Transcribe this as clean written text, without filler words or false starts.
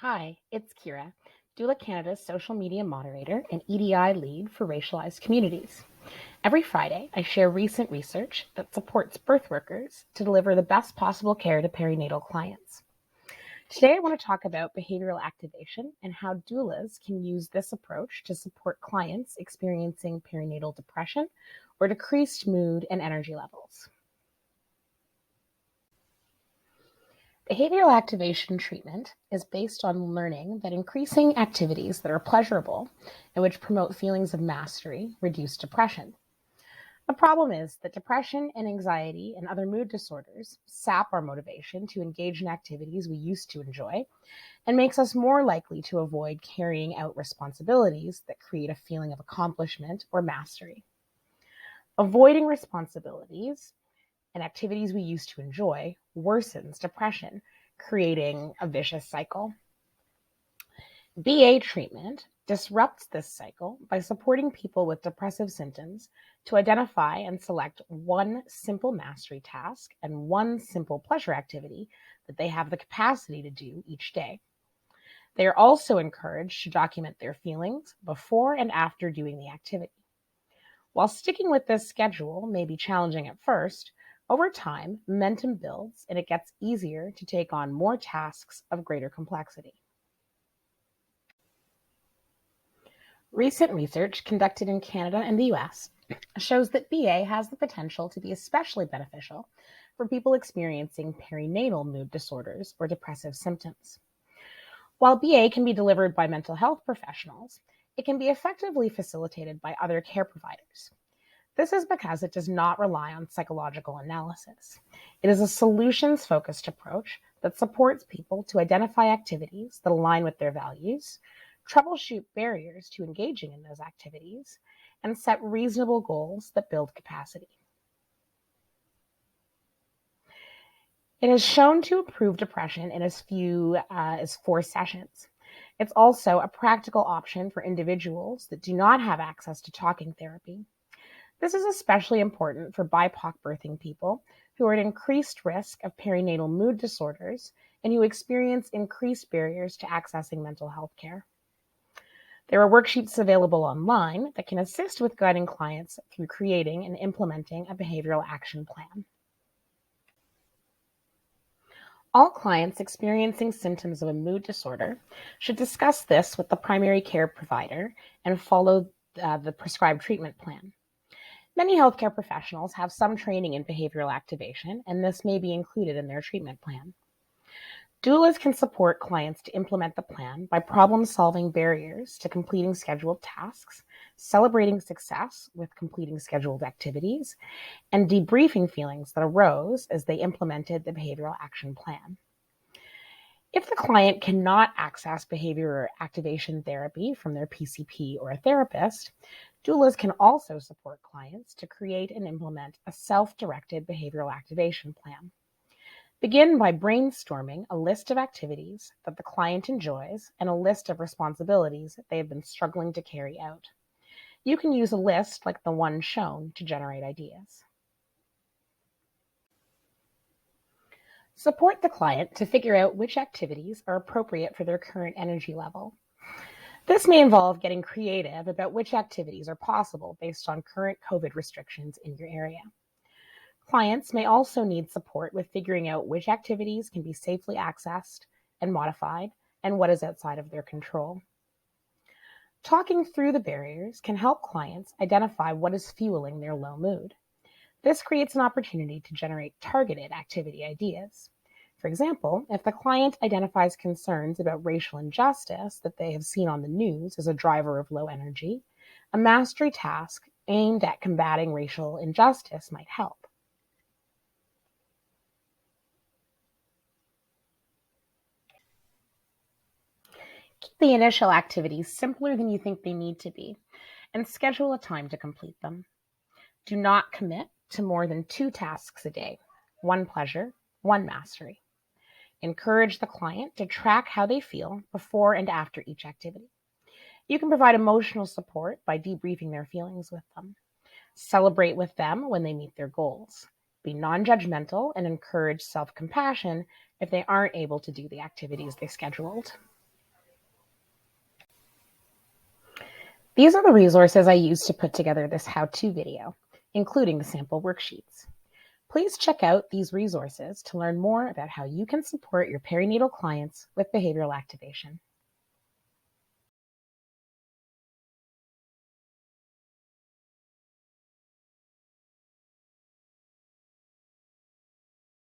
Hi, it's Kira, Doula Canada's social media moderator and EDI lead for racialized communities. Every Friday, I share recent research that supports birth workers to deliver the best possible care to perinatal clients. Today, I want to talk about behavioral activation and how doulas can use this approach to support clients experiencing perinatal depression or decreased mood and energy levels. Behavioral activation treatment is based on learning that increasing activities that are pleasurable and which promote feelings of mastery reduce depression. The problem is that depression and anxiety and other mood disorders sap our motivation to engage in activities we used to enjoy and makes us more likely to avoid carrying out responsibilities that create a feeling of accomplishment or mastery. Avoiding responsibilities and activities we used to enjoy worsens depression, creating a vicious cycle. BA treatment disrupts this cycle by supporting people with depressive symptoms to identify and select one simple mastery task and one simple pleasure activity that they have the capacity to do each day. They are also encouraged to document their feelings before and after doing the activity. While sticking with this schedule may be challenging at first, over time, momentum builds and it gets easier to take on more tasks of greater complexity. Recent research conducted in Canada and the US shows that BA has the potential to be especially beneficial for people experiencing perinatal mood disorders or depressive symptoms. While BA can be delivered by mental health professionals, it can be effectively facilitated by other care providers. This is because it does not rely on psychological analysis. It is a solutions-focused approach that supports people to identify activities that align with their values, troubleshoot barriers to engaging in those activities, and set reasonable goals that build capacity. It has shown to improve depression in as few as 4 sessions. It's also a practical option for individuals that do not have access to talking therapy. This is especially important for BIPOC birthing people who are at increased risk of perinatal mood disorders and who experience increased barriers to accessing mental health care. There are worksheets available online that can assist with guiding clients through creating and implementing a behavioral action plan. All clients experiencing symptoms of a mood disorder should discuss this with the primary care provider and follow the prescribed treatment plan. Many healthcare professionals have some training in behavioral activation, and this may be included in their treatment plan. Doulas can support clients to implement the plan by problem-solving barriers to completing scheduled tasks, celebrating success with completing scheduled activities, and debriefing feelings that arose as they implemented the behavioral action plan. If the client cannot access behavior activation therapy from their PCP or a therapist, doulas can also support clients to create and implement a self-directed behavioral activation plan. Begin by brainstorming a list of activities that the client enjoys and a list of responsibilities that they have been struggling to carry out. You can use a list like the one shown to generate ideas. Support the client to figure out which activities are appropriate for their current energy level. This may involve getting creative about which activities are possible based on current COVID restrictions in your area. Clients may also need support with figuring out which activities can be safely accessed and modified and what is outside of their control. Talking through the barriers can help clients identify what is fueling their low mood. This creates an opportunity to generate targeted activity ideas. For example, if the client identifies concerns about racial injustice that they have seen on the news as a driver of low energy, a mastery task aimed at combating racial injustice might help. Keep the initial activities simpler than you think they need to be, and schedule a time to complete them. Do not commit to more than 2 tasks a day, 1 pleasure, 1 mastery. Encourage the client to track how they feel before and after each activity. You can provide emotional support by debriefing their feelings with them. Celebrate with them when they meet their goals. Be non-judgmental and encourage self-compassion if they aren't able to do the activities they scheduled. These are the resources I used to put together this how-to video, including the sample worksheets. Please check out these resources to learn more about how you can support your perinatal clients with behavioral activation.